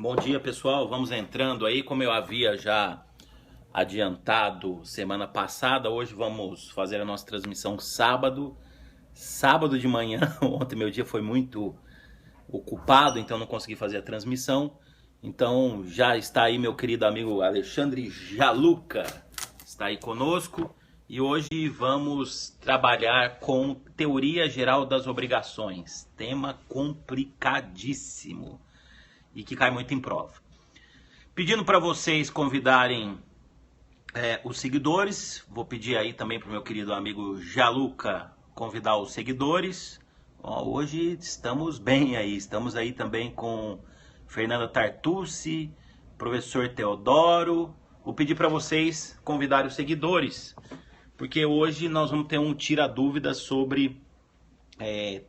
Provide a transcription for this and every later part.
Bom dia, pessoal. Vamos entrando aí, como eu havia já adiantado semana passada, hoje vamos fazer a nossa transmissão sábado de manhã. Ontem meu dia foi muito ocupado, então não consegui fazer a transmissão. Então já está aí meu querido amigo Alexandre Jaluca, está aí conosco e hoje vamos trabalhar com teoria geral das obrigações, tema complicadíssimo e que cai muito em prova. Pedindo para vocês convidarem os seguidores, vou pedir aí também para o meu querido amigo Jaluca convidar os seguidores. Hoje estamos bem aí, estamos aí também com Fernanda Tartucci, professor Teodoro. Vou pedir para vocês convidarem os seguidores, porque hoje nós vamos ter um tira-dúvidas sobre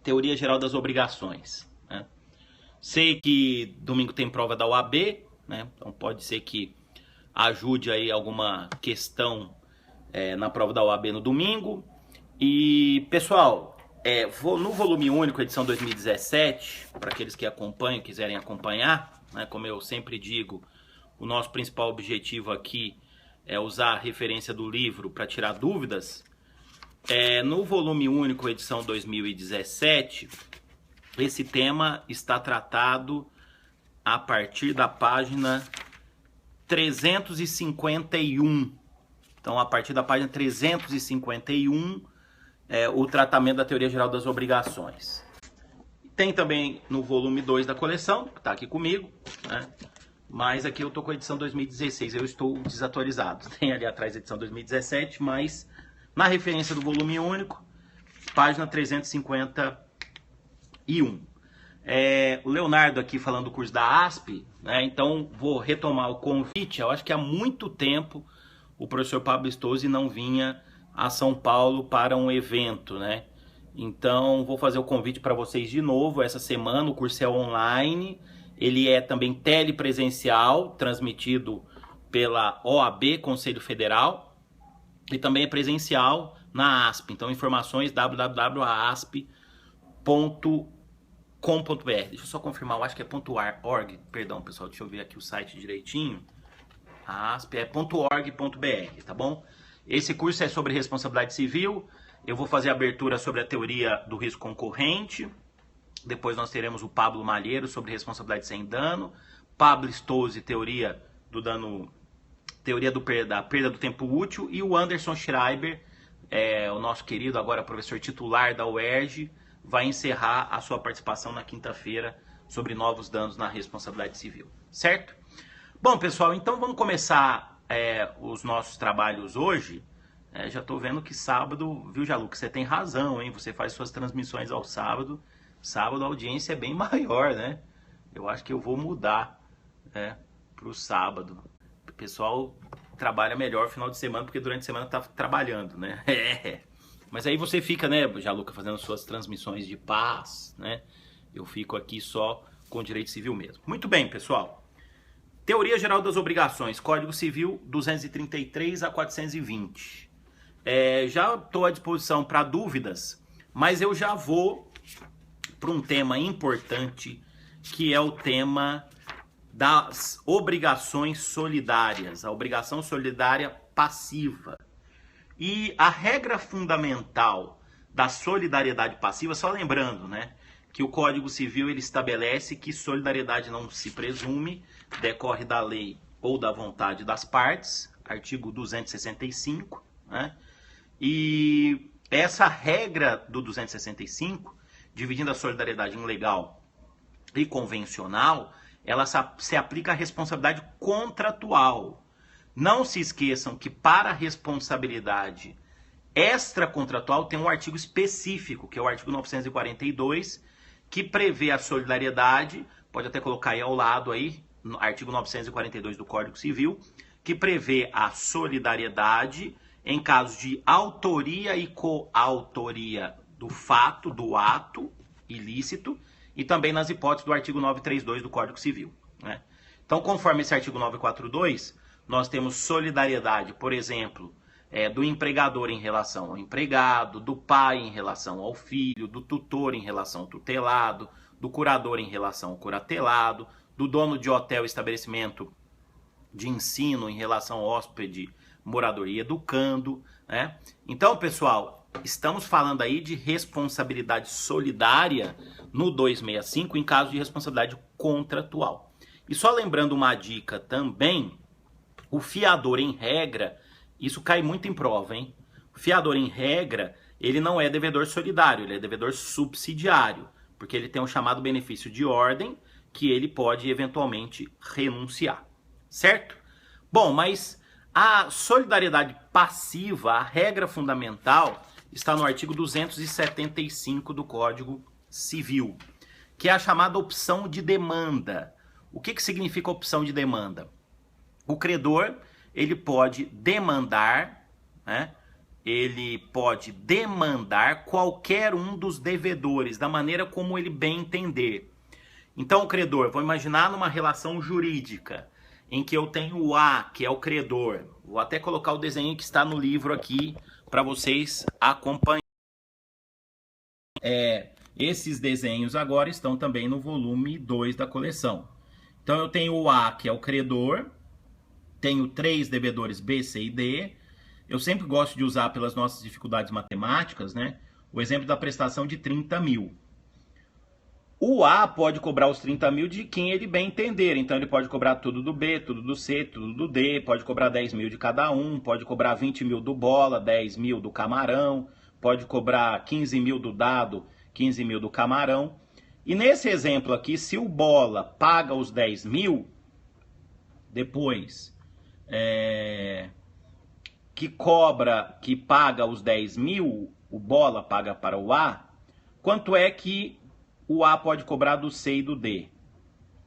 teoria geral das obrigações, né? Sei que domingo tem prova da OAB, né? Então pode ser que ajude aí alguma questão na prova da OAB no domingo. E pessoal, no volume único, edição 2017, para aqueles que acompanham, quiserem acompanhar, né? Como eu sempre digo, o nosso principal objetivo aqui é usar a referência do livro para tirar dúvidas. No volume único, edição 2017, esse tema está tratado a partir da página 351. Então, a partir da página 351, o tratamento da teoria geral das obrigações. Tem também no volume 2 da coleção, que está aqui comigo, né? Mas aqui eu estou com a edição 2016, eu estou desatualizado. Tem ali atrás a edição 2017, mas na referência do volume único, página 351. O Leonardo aqui falando do curso da ASP, né? Então vou retomar o convite. Eu acho que há muito tempo o professor Pablo Stozzi não vinha a São Paulo para um evento, né? Então vou fazer o convite para vocês de novo essa semana. O curso é online, ele é também telepresencial, transmitido pela OAB, Conselho Federal, e também é presencial na ASP. Então informações www.asp.com.br. Deixa eu só confirmar, eu acho que é .org, perdão pessoal, deixa eu ver aqui o site direitinho. A ASP é .org.br, tá bom? Esse curso é sobre responsabilidade civil. Eu vou fazer a abertura sobre a teoria do risco concorrente. Depois nós teremos o Pablo Malheiro sobre responsabilidade sem dano. Pablo Stozzi, teoria do dano, da perda do tempo útil. E o Anderson Schreiber, o nosso querido agora professor titular da UERJ, vai encerrar a sua participação na quinta-feira sobre novos danos na responsabilidade civil, certo? Bom, pessoal, então vamos começar os nossos trabalhos hoje. Já estou vendo que sábado, viu, Jaluca, você tem razão, hein? Você faz suas transmissões ao sábado. Sábado a audiência é bem maior, né? Eu acho que eu vou mudar para o sábado. O pessoal trabalha melhor no final de semana, porque durante a semana está trabalhando, né? Mas aí você fica, né, Jaluca, fazendo suas transmissões de paz, né? Eu fico aqui só com direito civil mesmo. Muito bem, pessoal. Teoria Geral das Obrigações, Código Civil 233 a 420. Já estou à disposição para dúvidas, mas eu já vou para um tema importante, que é o tema das obrigações solidárias, a obrigação solidária passiva. E a regra fundamental da solidariedade passiva, só lembrando, né, que o Código Civil ele estabelece que solidariedade não se presume, decorre da lei ou da vontade das partes, artigo 265, né? E essa regra do 265, dividindo a solidariedade em legal e convencional, ela se aplica à responsabilidade contratual. Não se esqueçam que para a responsabilidade extracontratual tem um artigo específico, que é o artigo 942, que prevê a solidariedade, pode até colocar aí ao lado aí, no artigo 942 do Código Civil, que prevê a solidariedade em casos de autoria e coautoria do fato, do ato ilícito, e também nas hipóteses do artigo 932 do Código Civil, né? Então, conforme esse artigo 942, nós temos solidariedade, por exemplo, do empregador em relação ao empregado, do pai em relação ao filho, do tutor em relação ao tutelado, do curador em relação ao curatelado, do dono de hotel, estabelecimento de ensino em relação ao hóspede, morador e educando, né? Então, pessoal, estamos falando aí de responsabilidade solidária no 265 em caso de responsabilidade contratual. E só lembrando uma dica também, o fiador em regra, isso cai muito em prova, hein? O fiador em regra, ele não é devedor solidário, ele é devedor subsidiário, porque ele tem um chamado benefício de ordem que ele pode eventualmente renunciar, certo? Bom, mas a solidariedade passiva, a regra fundamental, está no artigo 275 do Código Civil, que é a chamada opção de demanda. O que significa opção de demanda? O credor, ele pode demandar, né? Ele pode demandar qualquer um dos devedores, da maneira como ele bem entender. Então, o credor, vou imaginar numa relação jurídica, em que eu tenho o A, que é o credor. Vou até colocar o desenho que está no livro aqui, para vocês acompanharem. Esses desenhos agora estão também no volume 2 da coleção. Então, eu tenho o A, que é o credor, tenho 3 devedores B, C e D. Eu sempre gosto de usar, pelas nossas dificuldades matemáticas, né, o exemplo da prestação de 30 mil. O A pode cobrar os 30 mil de quem ele bem entender. Então, ele pode cobrar tudo do B, tudo do C, tudo do D. Pode cobrar 10 mil de cada um. Pode cobrar 20 mil do bola, 10 mil do camarão. Pode cobrar 15 mil do dado, 15 mil do camarão. E nesse exemplo aqui, se o bola paga os 10 mil, depois que paga os 10 mil, o bola paga para o A, quanto é que o A pode cobrar do C e do D?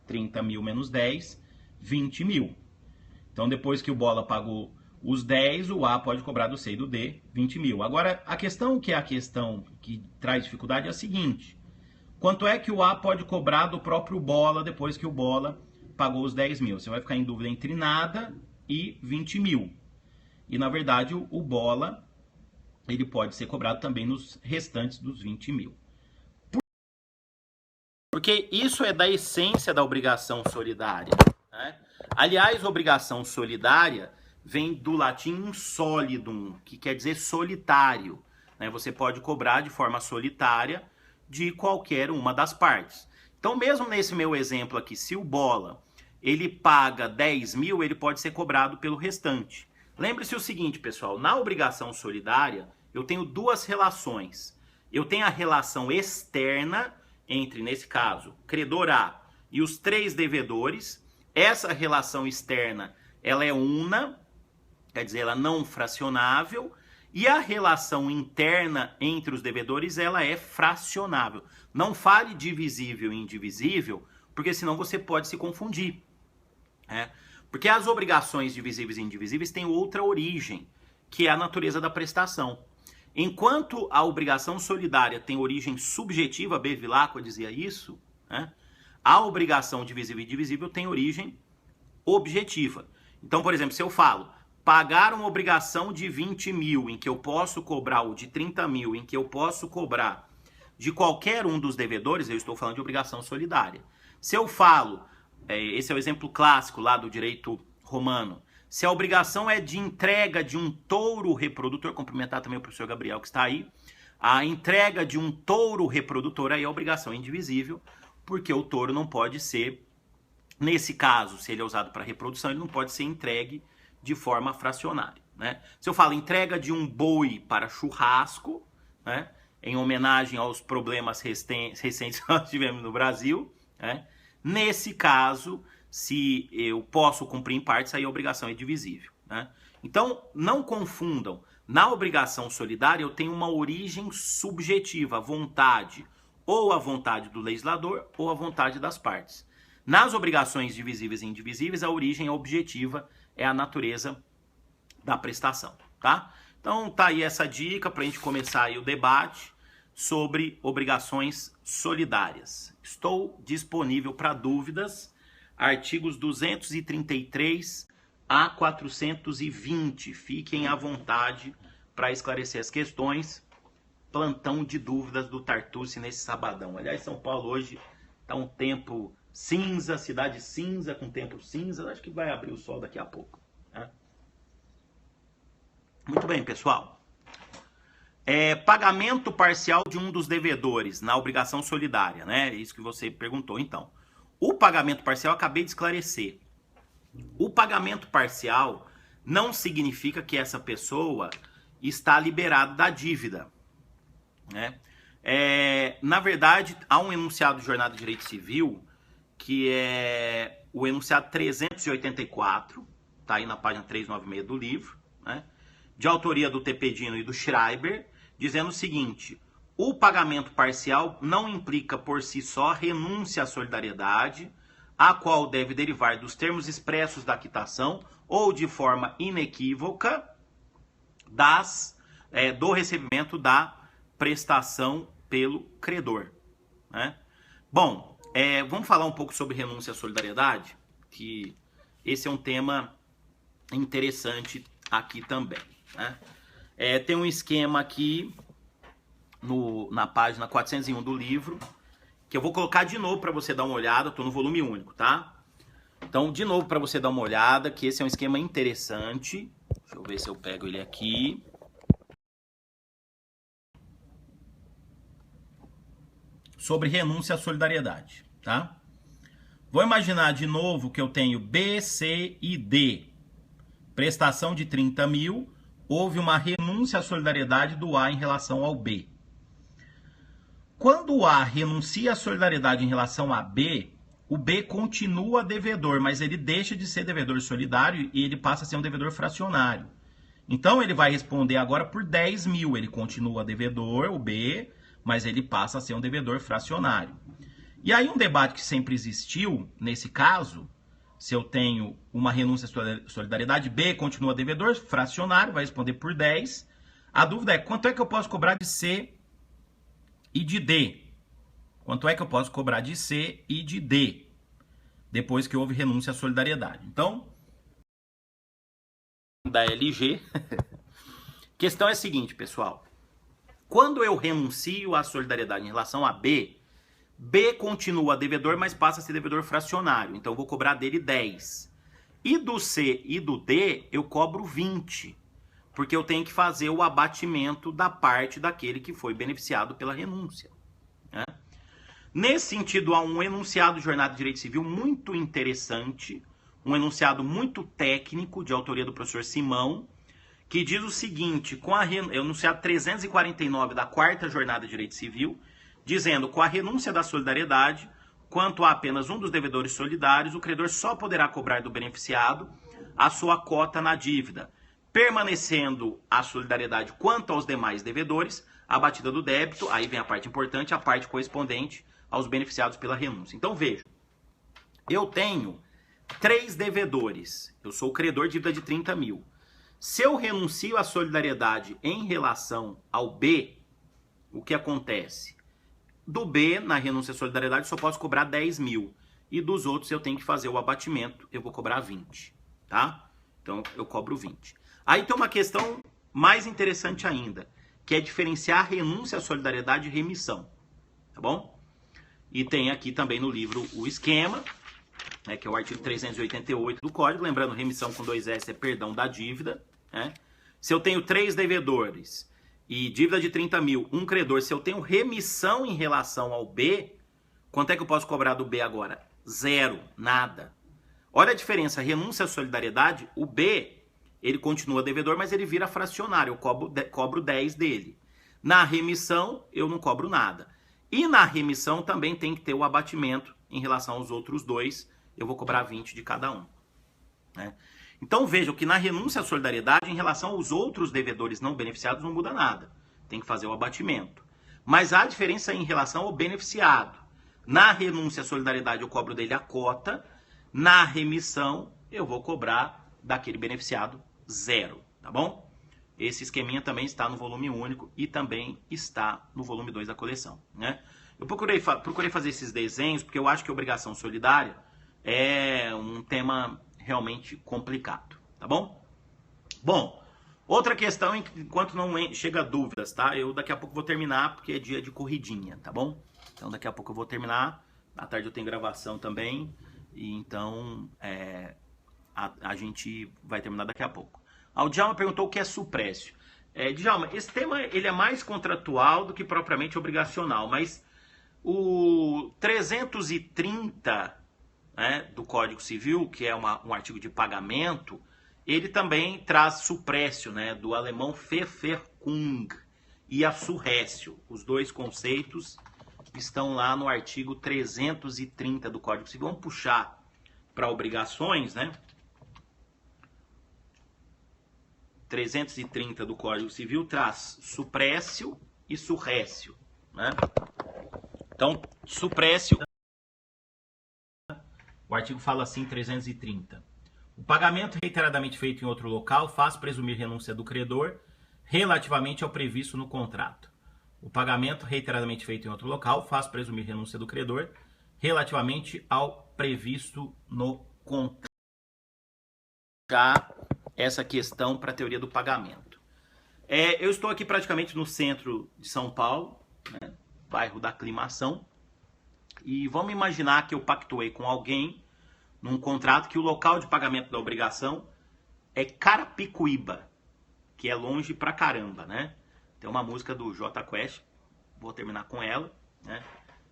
30 mil menos 10, 20 mil. Então, depois que o bola pagou os 10, o A pode cobrar do C e do D 20 mil. Agora, a questão que traz dificuldade é a seguinte. Quanto é que o A pode cobrar do próprio bola depois que o bola pagou os 10 mil? Você vai ficar em dúvida entre nada e 20 mil. E, na verdade, o bola ele pode ser cobrado também nos restantes dos 20 mil. Porque isso é da essência da obrigação solidária, né? Aliás, obrigação solidária vem do latim insolidum, que quer dizer solitário, né? Você pode cobrar de forma solitária de qualquer uma das partes. Então, mesmo nesse meu exemplo aqui, se o bola ele paga 10 mil, ele pode ser cobrado pelo restante. Lembre-se o seguinte, pessoal, na obrigação solidária, eu tenho duas relações. Eu tenho a relação externa entre, nesse caso, credor A e os 3 devedores. Essa relação externa, ela é una, quer dizer, ela é não fracionável, e a relação interna entre os devedores, ela é fracionável. Não fale divisível e indivisível, porque senão você pode se confundir, né? Porque as obrigações divisíveis e indivisíveis têm outra origem, que é a natureza da prestação. Enquanto a obrigação solidária tem origem subjetiva, Bevilacqua dizia isso, né? A obrigação divisível e indivisível tem origem objetiva. Então, por exemplo, se eu falo, pagar uma obrigação de 20 mil, em que eu posso cobrar, ou de 30 mil, em que eu posso cobrar de qualquer um dos devedores, eu estou falando de obrigação solidária. Se eu falo, esse é o exemplo clássico lá do direito romano, se a obrigação é de entrega de um touro reprodutor, cumprimentar também o professor Gabriel que está aí, a entrega de um touro reprodutor, aí a obrigação é indivisível, porque o touro não pode ser, nesse caso, se ele é usado para reprodução, ele não pode ser entregue de forma fracionária, né? Se eu falo entrega de um boi para churrasco, né, em homenagem aos problemas recentes que nós tivemos no Brasil, né, nesse caso, se eu posso cumprir em partes, aí a obrigação é divisível, né? Então, não confundam. Na obrigação solidária, eu tenho uma origem subjetiva, vontade, ou a vontade do legislador, ou a vontade das partes. Nas obrigações divisíveis e indivisíveis, a origem objetiva é a natureza da prestação, tá? Então, tá aí essa dica para a gente começar aí o debate sobre obrigações solidárias. Estou disponível para dúvidas, artigos 233 a 420. Fiquem à vontade para esclarecer as questões. Plantão de dúvidas do Tartucci nesse sabadão. Aliás, São Paulo hoje está um tempo cinza, cidade cinza, com tempo cinza. Acho que vai abrir o sol daqui a pouco. Né? Muito bem, pessoal. Pagamento parcial de um dos devedores na obrigação solidária, né? É isso que você perguntou. Então, o pagamento parcial eu acabei de esclarecer. O pagamento parcial não significa que essa pessoa está liberada da dívida, né? Na verdade, há um enunciado de Jornada de Direito Civil, que é o enunciado 384, tá aí na página 396 do livro, né? De autoria do Tepedino e do Schreiber, dizendo o seguinte: o pagamento parcial não implica por si só renúncia à solidariedade, a qual deve derivar dos termos expressos da quitação ou de forma inequívoca do recebimento da prestação pelo credor. Né? Bom, vamos falar um pouco sobre renúncia à solidariedade, que esse é um tema interessante aqui também. Né? Tem um esquema aqui na página 401 do livro, que eu vou colocar de novo para você dar uma olhada. Estou no volume único, tá? Então, de novo para você dar uma olhada, que esse é um esquema interessante. Deixa eu ver se eu pego ele aqui. Sobre renúncia à solidariedade, tá? Vou imaginar de novo que eu tenho B, C e D. Prestação de 30 mil. Houve uma renúncia à solidariedade do A em relação ao B. Quando o A renuncia à solidariedade em relação a B, o B continua devedor, mas ele deixa de ser devedor solidário e ele passa a ser um devedor fracionário. Então ele vai responder agora por 10 mil. Ele continua devedor, o B, mas ele passa a ser um devedor fracionário. E aí um debate que sempre existiu, nesse caso, se eu tenho uma renúncia à solidariedade, B continua devedor, fracionário, vai responder por 10. A dúvida é, quanto é que eu posso cobrar de C e de D? Quanto é que eu posso cobrar de C e de D? Depois que houve renúncia à solidariedade. Então, da LG, a questão é a seguinte, pessoal. Quando eu renuncio à solidariedade em relação a B, B continua devedor, mas passa a ser devedor fracionário. Então, eu vou cobrar dele 10. E do C e do D, eu cobro 20. Porque eu tenho que fazer o abatimento da parte daquele que foi beneficiado pela renúncia. Né? Nesse sentido, há um enunciado de Jornada de Direito Civil muito interessante, um enunciado muito técnico, de autoria do professor Simão, que diz o seguinte, enunciado 349 da 4ª Jornada de Direito Civil, dizendo, com a renúncia da solidariedade, quanto a apenas um dos devedores solidários, o credor só poderá cobrar do beneficiado a sua cota na dívida, permanecendo a solidariedade quanto aos demais devedores, abatida do débito, aí vem a parte importante, a parte correspondente aos beneficiados pela renúncia. Então veja, eu tenho 3 devedores, eu sou o credor de dívida de 30 mil. Se eu renuncio à solidariedade em relação ao B, o que acontece? Do B, na renúncia à solidariedade, só posso cobrar 10 mil. E dos outros eu tenho que fazer o abatimento, eu vou cobrar 20, tá? Então eu cobro 20. Aí tem uma questão mais interessante ainda, que é diferenciar renúncia à solidariedade e remissão, tá bom? E tem aqui também no livro o esquema, né, que é o artigo 388 do Código. Lembrando, remissão com 2 S é perdão da dívida. Né? Se eu tenho 3 devedores e dívida de 30 mil, um credor, se eu tenho remissão em relação ao B, quanto é que eu posso cobrar do B agora? 0, nada. Olha a diferença, renúncia à solidariedade, o B, ele continua devedor, mas ele vira fracionário, eu cobro 10 dele. Na remissão, eu não cobro nada. E na remissão também tem que ter o abatimento em relação aos outros 2, eu vou cobrar 20 de cada um. Né? Então vejam que na renúncia à solidariedade, em relação aos outros devedores não beneficiados, não muda nada. Tem que fazer o abatimento. Mas há diferença em relação ao beneficiado. Na renúncia à solidariedade, eu cobro dele a cota. Na remissão, eu vou cobrar daquele beneficiado 0. Tá bom? Esse esqueminha também está no volume único e também está no volume 2 da coleção. Né? Eu procurei fazer esses desenhos porque eu acho que a obrigação solidária é um tema realmente complicado, tá bom? Bom, outra questão, enquanto não chega dúvidas, tá? Eu daqui a pouco vou terminar, porque é dia de corridinha, tá bom? Então daqui a pouco eu vou terminar À tarde eu tenho gravação também, e então a gente vai terminar daqui a pouco. O Djalma perguntou o que é suprécio. Djalma, esse tema ele é mais contratual do que propriamente obrigacional, mas o 330, né, do Código Civil, que é um artigo de pagamento, ele também traz suprécio, né, do alemão Verfügung e a surrécio. Os dois conceitos estão lá no artigo 330 do Código Civil. Vamos puxar para obrigações, né? 330 do Código Civil traz suprécio e surrécio, né? Então, suprécio, o artigo fala assim, 330. O pagamento reiteradamente feito em outro local faz presumir renúncia do credor relativamente ao previsto no contrato. O pagamento reiteradamente feito em outro local faz presumir renúncia do credor relativamente ao previsto no contrato. Já essa questão para a teoria do pagamento. Eu estou aqui praticamente no centro de São Paulo, né, bairro da Aclimação, e vamos imaginar que eu pactuei com alguém num contrato que o local de pagamento da obrigação é Carapicuíba, que é longe pra caramba, né? Tem uma música do Jota Quest, vou terminar com ela, né?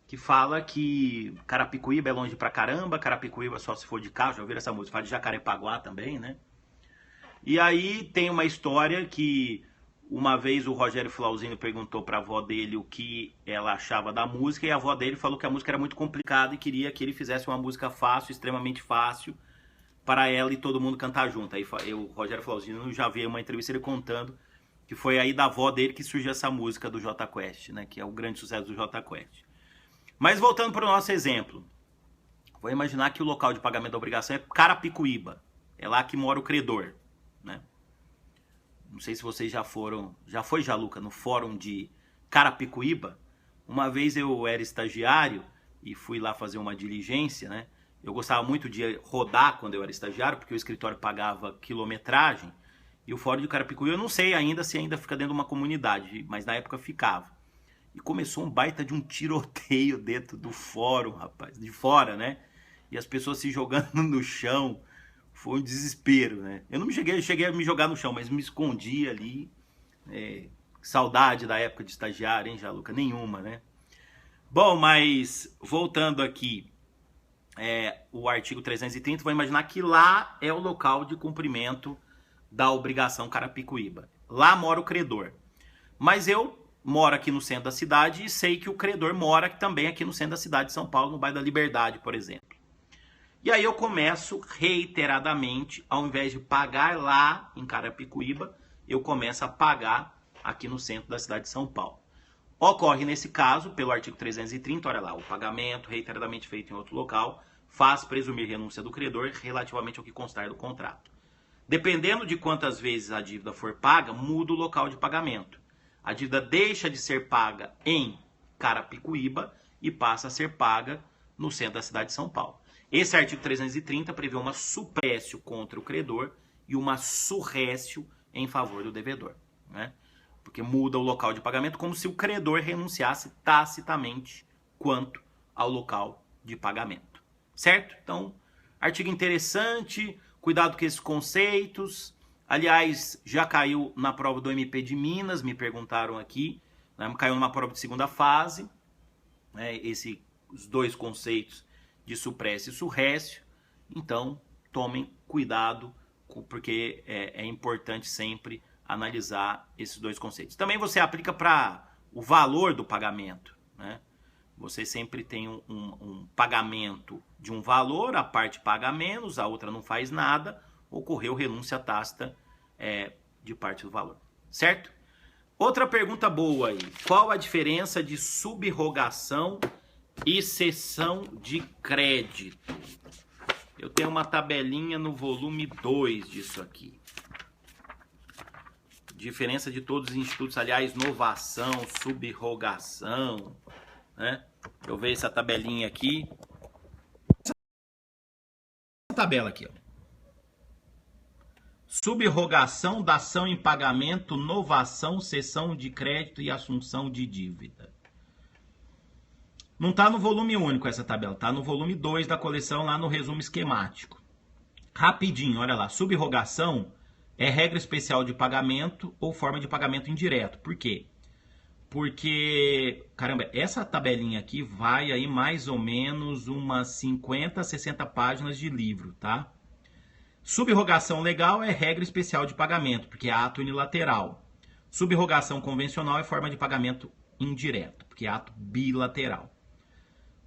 Que fala que Carapicuíba é longe pra caramba, Carapicuíba só se for de carro, já ouviram essa música? Fala de Jacarepaguá também, né? E aí tem uma história que uma vez o Rogério Flauzino perguntou pra avó dele o que ela achava da música, e a avó dele falou que a música era muito complicada e queria que ele fizesse uma música fácil, extremamente fácil, para ela e todo mundo cantar junto. Aí o Rogério Flauzino já vi uma entrevista ele contando que foi aí da avó dele que surgiu essa música do Jota Quest, né, que é o grande sucesso do Jota Quest. Mas voltando para o nosso exemplo, vou imaginar que o local de pagamento da obrigação é Carapicuíba, é lá que mora o credor, né? Não sei se vocês já foi, Jaluca, no fórum de Carapicuíba. Uma vez eu era estagiário e fui lá fazer uma diligência, né? Eu gostava muito de rodar quando eu era estagiário, porque o escritório pagava quilometragem. E o fórum de Carapicuíba, eu não sei ainda se ainda fica dentro de uma comunidade, mas na época ficava. E começou um baita de um tiroteio dentro do fórum, rapaz, de fora, né? E as pessoas se jogando no chão. Foi um desespero, né? Eu não cheguei a me jogar no chão, mas me escondi ali. Saudade da época de estagiário, hein, Jaluca? Nenhuma, né? Bom, mas voltando aqui, o artigo 330, vou imaginar que lá é o local de cumprimento da obrigação Carapicuíba. Lá mora o credor. Mas eu moro aqui no centro da cidade e sei que o credor mora também aqui no centro da cidade de São Paulo, no bairro da Liberdade, por exemplo. E aí eu começo reiteradamente, ao invés de pagar lá em Carapicuíba, eu começo a pagar aqui no centro da cidade de São Paulo. Ocorre nesse caso, pelo artigo 330, olha lá, o pagamento reiteradamente feito em outro local faz presumir renúncia do credor relativamente ao que constar do contrato. Dependendo de quantas vezes a dívida for paga, muda o local de pagamento. A dívida deixa de ser paga em Carapicuíba e passa a ser paga no centro da cidade de São Paulo. Esse artigo 330 prevê uma suprécio contra o credor e uma surrécio em favor do devedor, né? Porque muda o local de pagamento como se o credor renunciasse tacitamente quanto ao local de pagamento, certo? Então, artigo interessante, cuidado com esses conceitos. Aliás, já caiu na prova do MP de Minas, me perguntaram aqui, né? Caiu numa prova de segunda fase, né? Os dois conceitos de suprécio e surrécio. Então, tomem cuidado, porque é importante sempre analisar esses dois conceitos. Também você aplica para o valor do pagamento, né? Você sempre tem um pagamento de um valor, a parte paga menos, a outra não faz nada, ocorreu renúncia tácita de parte do valor, certo? Outra pergunta boa aí, qual a diferença de subrogação e cessão de crédito? Eu tenho uma tabelinha no volume 2 disso aqui. Diferença de todos os institutos, aliás, novação, subrogação, né? Deixa eu ver essa tabelinha aqui. Essa tabela aqui, ó. Subrogação, dação em pagamento, novação, cessão de crédito e assunção de dívida. Não está no volume único essa tabela, está no volume 2 da coleção, lá no resumo esquemático. Rapidinho, olha lá. Subrogação é regra especial de pagamento ou forma de pagamento indireto. Por quê? Porque, caramba, essa tabelinha aqui vai aí mais ou menos umas 50, 60 páginas de livro, tá? Subrogação legal é regra especial de pagamento, porque é ato unilateral. Subrogação convencional é forma de pagamento indireto, porque é ato bilateral.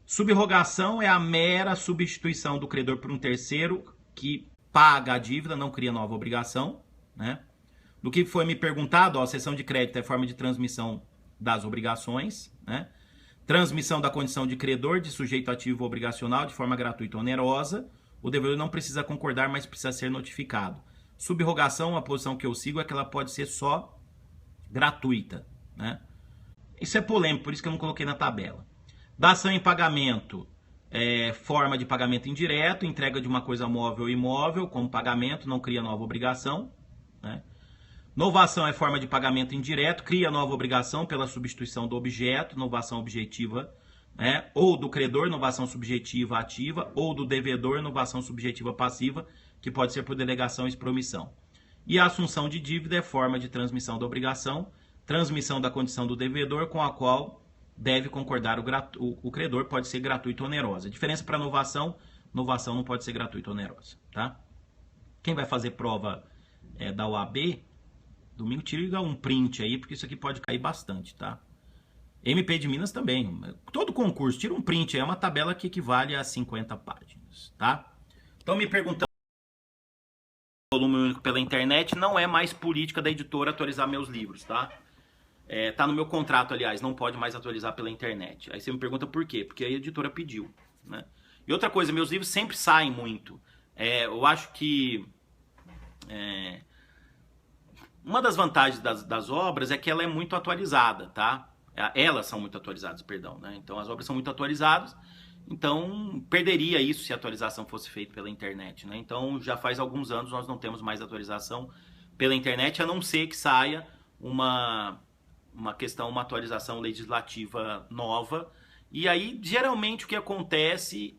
Subrogação é a mera substituição do credor por um terceiro que paga a dívida, não cria nova obrigação, né? Do que foi me perguntado, ó, a cessão de crédito é forma de transmissão das obrigações, né? Transmissão da condição de credor, de sujeito ativo obrigacional, de forma gratuita ou onerosa. O devedor não precisa concordar, mas precisa ser notificado. Subrogação, a posição que eu sigo é que ela pode ser só gratuita, né? Isso é polêmico, por isso que eu não coloquei na tabela. Dação em pagamento é forma de pagamento indireto, entrega de uma coisa móvel ou imóvel como pagamento, não cria nova obrigação, né? Novação é forma de pagamento indireto, cria nova obrigação pela substituição do objeto, novação objetiva, né? Ou do credor, novação subjetiva ativa, ou do devedor, novação subjetiva passiva, que pode ser por delegação e expromissão. E a assunção de dívida é forma de transmissão da obrigação, transmissão da condição do devedor com a qual deve concordar o credor, pode ser gratuita ou onerosa. A diferença para novação, novação não pode ser gratuita ou onerosa, tá? Quem vai fazer prova da OAB, domingo tira um print aí, porque isso aqui pode cair bastante, tá? MP de Minas também. Todo concurso, tira um print aí, é uma tabela que equivale a 50 páginas, tá? Então me perguntando, volume único pela internet, não é mais política da editora atualizar meus livros, tá? Tá no meu contrato, aliás, não pode mais atualizar pela internet. Aí você me pergunta por quê? Porque a editora pediu, né? E outra coisa, meus livros sempre saem muito. Eu acho que uma das vantagens das obras é que ela é muito atualizada, tá? Elas são muito atualizadas, perdão, né? Então as obras são muito atualizadas, então perderia isso se a atualização fosse feita pela internet, né? Então já faz alguns anos nós não temos mais atualização pela internet, a não ser que saia uma atualização legislativa nova. E aí, geralmente, o que acontece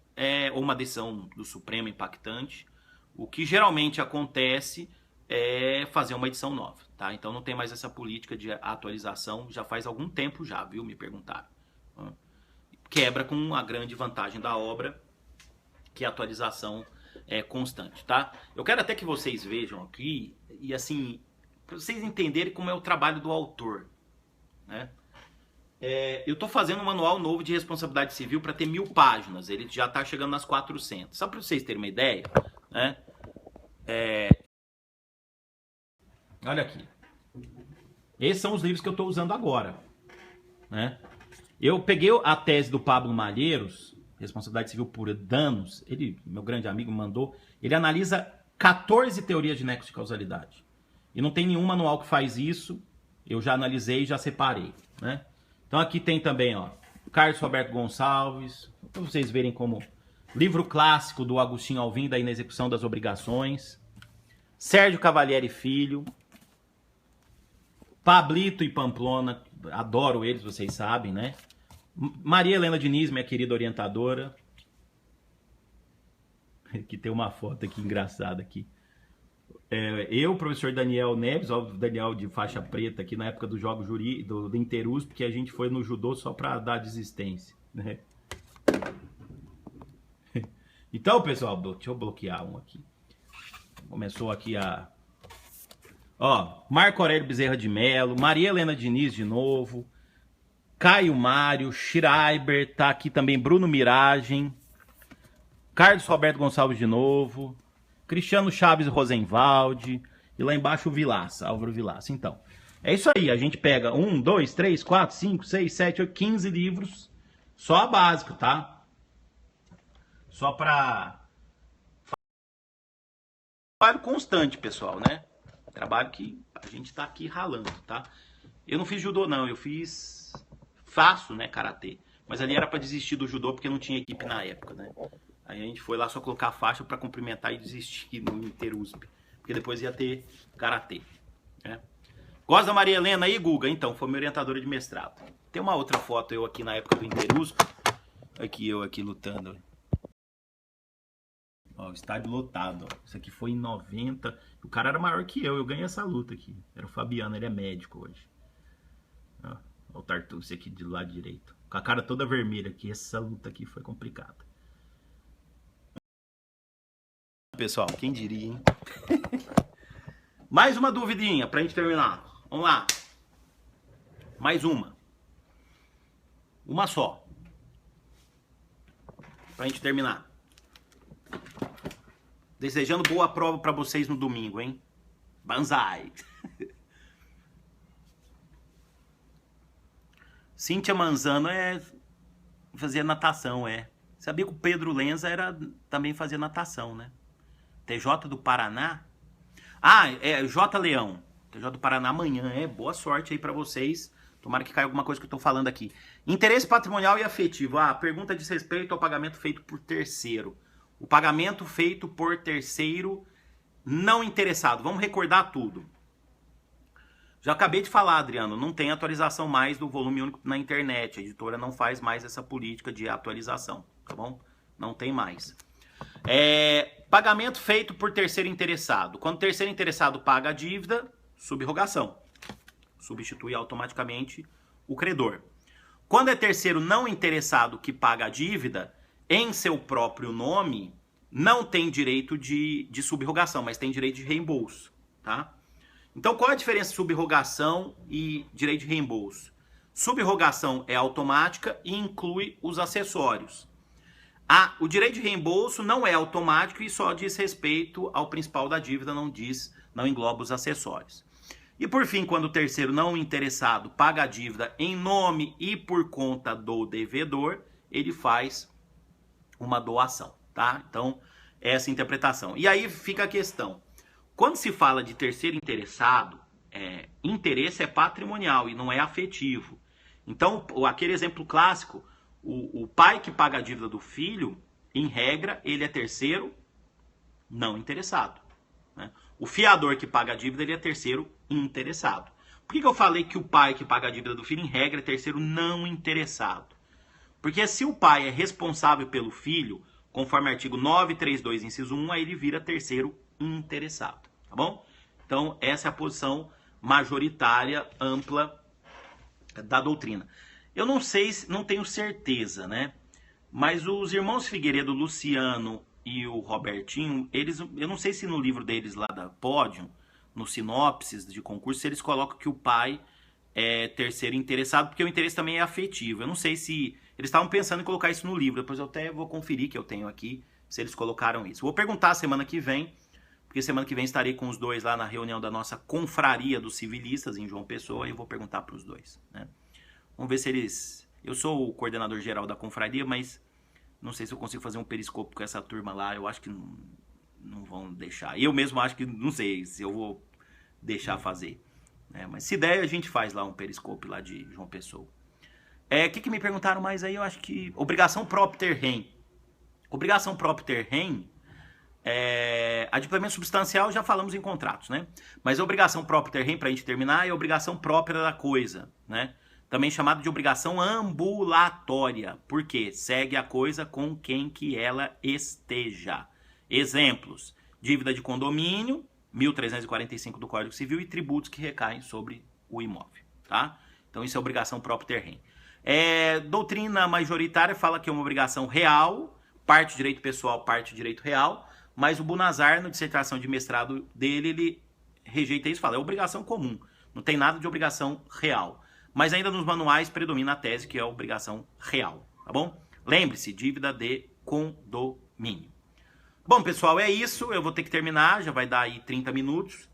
ou uma decisão do Supremo impactante, o que geralmente acontece é fazer uma edição nova, tá? Então não tem mais essa política de atualização, já faz algum tempo já, viu? Me perguntaram. Quebra com a grande vantagem da obra, que a atualização é constante, tá? Eu quero até que vocês vejam aqui, e assim, para vocês entenderem como é o trabalho do autor, né? Eu estou fazendo um manual novo de responsabilidade civil para ter 1000 páginas. Ele já está chegando nas 400. Só para vocês terem uma ideia, né? Olha aqui. Esses são os livros que eu estou usando agora, né? Eu peguei a tese do Pablo Malheiros, responsabilidade civil por danos. Ele, meu grande amigo, mandou. Ele analisa 14 teorias de nexo de causalidade. E não tem nenhum manual que faz isso. Eu já analisei e já separei, né? Então aqui tem também, ó, Carlos Roberto Gonçalves, para vocês verem como livro clássico do Agostinho Alvim da inexecução das obrigações. Sérgio Cavalieri Filho, Pablito e Pamplona, adoro eles, vocês sabem, né? Maria Helena Diniz, minha querida orientadora. Que tem uma foto aqui engraçada aqui. Eu, o professor Daniel Neves, ó, o Daniel de faixa preta aqui na época do jogo do Interusp, porque a gente foi no judô só para dar desistência, né? Então, pessoal, deixa eu bloquear um aqui. Começou aqui a... Ó, Marco Aurélio Bezerra de Mello, Maria Helena Diniz de novo, Caio Mário, Schreiber, tá aqui também Bruno Miragem, Carlos Roberto Gonçalves de novo, Cristiano Chaves Rosenwald, e lá embaixo o Vilaça, Álvaro Vilaça. Então, é isso aí, a gente pega 1, 2, 3, 4, 5, 6, 7, 8, 15 livros, só a básica, tá? Só pra... Trabalho constante, pessoal, né? Trabalho que a gente tá aqui ralando, tá? Eu não fiz judô, não, eu faço, né, karatê. Mas ali era pra desistir do judô porque não tinha equipe na época, né? Aí a gente foi lá só colocar a faixa para cumprimentar e desistir no Interusp. Porque depois ia ter karatê, né? Gosta da Maria Helena aí, Guga? Então, foi minha orientadora de mestrado. Tem uma outra foto eu aqui na época do Interusp, Aqui eu aqui lutando. Ó, o estádio lotado, ó. Isso aqui foi em 90. O cara era maior que eu ganhei essa luta aqui. Era o Fabiano, ele é médico hoje. Ó, o Tartucci aqui do lado direito. Com a cara toda vermelha aqui. Essa luta aqui foi complicada. Pessoal, quem diria, hein? Mais uma duvidinha pra gente terminar. Vamos lá. Mais uma. Uma só. Pra gente terminar. Desejando boa prova pra vocês no domingo, hein? Banzai! Cíntia Manzano fazia natação, Sabia que o Pedro Lenza também fazia natação, né? TJ do Paraná. Ah, J Leão. TJ do Paraná amanhã, Boa sorte aí pra vocês. Tomara que caia alguma coisa que eu tô falando aqui. Interesse patrimonial e afetivo. Ah, pergunta diz respeito ao pagamento feito por terceiro. O pagamento feito por terceiro não interessado. Vamos recordar tudo. Já acabei de falar, Adriano, não tem atualização mais do volume único na internet. A editora não faz mais essa política de atualização, tá bom? Não tem mais. Pagamento feito por terceiro interessado. Quando o terceiro interessado paga a dívida, subrogação. Substitui automaticamente o credor. Quando é terceiro não interessado que paga a dívida, em seu próprio nome, não tem direito de subrogação, mas tem direito de reembolso, tá? Então, qual a diferença de subrogação e direito de reembolso? Subrogação é automática e inclui os acessórios. O direito de reembolso não é automático e só diz respeito ao principal da dívida, não engloba os acessórios. E por fim, quando o terceiro não interessado paga a dívida em nome e por conta do devedor, ele faz uma doação, tá? Então, essa interpretação. E aí fica a questão. Quando se fala de terceiro interessado, interesse é patrimonial e não é afetivo. Então, aquele exemplo clássico, o pai que paga a dívida do filho, em regra, ele é terceiro não interessado, né? O fiador que paga a dívida, ele é terceiro interessado. Por que eu falei que o pai que paga a dívida do filho, em regra, é terceiro não interessado? Porque se o pai é responsável pelo filho, conforme artigo 932, inciso 1, aí ele vira terceiro interessado, tá bom? Então, essa é a posição majoritária, ampla da doutrina. Eu não sei, não tenho certeza, né? Mas os irmãos Figueiredo, Luciano e o Robertinho, eu não sei se no livro deles lá da Pódium, no sinopses de concurso, se eles colocam que o pai é terceiro interessado, porque o interesse também é afetivo. Eu não sei se eles estavam pensando em colocar isso no livro, depois eu até vou conferir que eu tenho aqui, se eles colocaram isso. Vou perguntar semana que vem, porque semana que vem estarei com os dois lá na reunião da nossa confraria dos civilistas em João Pessoa, e eu vou perguntar para os dois, né? Vamos ver se eles... Eu sou o coordenador geral da confraria, mas não sei se eu consigo fazer um periscope com essa turma lá, eu acho que não vão deixar. Eu mesmo acho que, não sei se eu vou deixar fazer, né? Mas se der, a gente faz lá um periscope lá de João Pessoa. O que me perguntaram mais aí? Eu acho que... Obrigação propter rem. Obrigação propter rem, adimplemento substancial já falamos em contratos, né? Mas a obrigação propter rem, para a gente terminar, é a obrigação própria da coisa, né? Também chamada de obrigação ambulatória, porque segue a coisa com quem que ela esteja. Exemplos: dívida de condomínio, 1345 do Código Civil, e tributos que recaem sobre o imóvel, tá? Então isso é obrigação propter rem. Doutrina majoritária fala que é uma obrigação real, parte direito pessoal, parte direito real, mas o Bunazar, na dissertação de mestrado dele, ele rejeita isso e fala, é obrigação comum, não tem nada de obrigação real. Mas ainda nos manuais predomina a tese que é a obrigação real, tá bom? Lembre-se, dívida de condomínio. Bom, pessoal, é isso. Eu vou ter que terminar, já vai dar aí 30 minutos.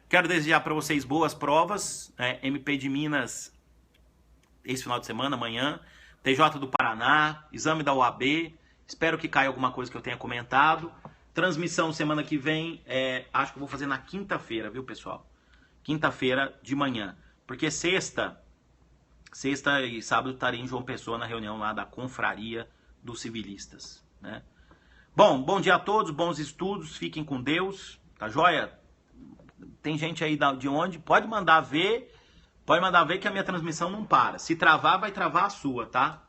Quero desejar para vocês boas provas, MP de Minas esse final de semana, amanhã, TJ do Paraná, exame da OAB, espero que caia alguma coisa que eu tenha comentado. Transmissão semana que vem, acho que eu vou fazer na quinta-feira, viu, pessoal? Quinta-feira de manhã, porque sexta e sábado estarei em João Pessoa na reunião lá da confraria dos civilistas, né? Bom dia a todos, bons estudos, fiquem com Deus, tá joia? Tem gente aí de onde? Pode mandar ver que a minha transmissão não para. Se travar, vai travar a sua, tá?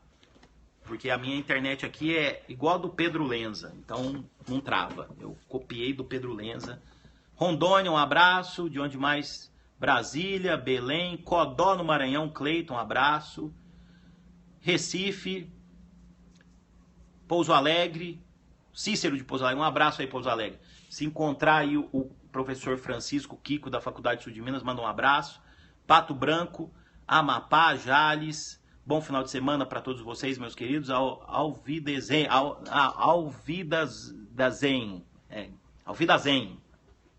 porque a minha internet aqui é igual a do Pedro Lenza, então não trava. Eu copiei do Pedro Lenza. Rondônia, um abraço. De onde mais? Brasília, Belém, Codó no Maranhão, Cleiton, um abraço. Recife, Pouso Alegre, Cícero de Pouso Alegre, um abraço aí, Pouso Alegre. Se encontrar aí o professor Francisco Kiko da Faculdade Sul de Minas, manda um abraço. Pato Branco, Amapá, Jales, bom final de semana para todos vocês, meus queridos. Alvidazen,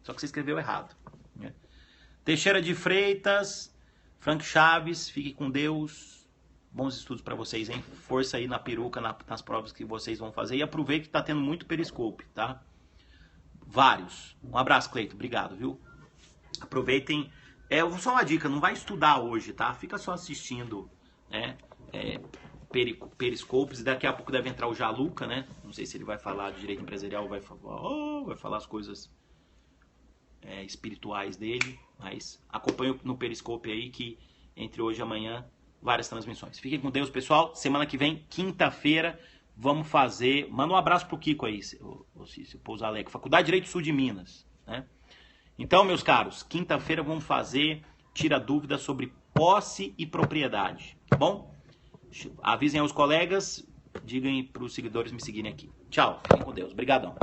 só que você escreveu errado. Né? Teixeira de Freitas, Frank Chaves, fique com Deus. Bons estudos para vocês, hein? Força aí na peruca, nas provas que vocês vão fazer. E aproveite que tá tendo muito periscope, tá? Vários. Um abraço, Cleito. Obrigado, viu? Aproveitem. Só uma dica, não vai estudar hoje, tá? Fica só assistindo, né? Periscopes. E daqui a pouco deve entrar o Jaluca, né? Não sei se ele vai falar de direito empresarial, vai falar as coisas espirituais dele. Mas acompanhe no periscope aí que entre hoje e amanhã várias transmissões. Fiquem com Deus, pessoal. Semana que vem, quinta-feira, vamos fazer... Manda um abraço pro Kiko aí, o Cícero Pouso Alegre. Faculdade de Direito Sul de Minas. Né? Então, meus caros, quinta-feira vamos fazer tira dúvidas sobre posse e propriedade. Tá bom? Avisem aos colegas, digam para os seguidores me seguirem aqui. Tchau. Fiquem com Deus. Obrigadão.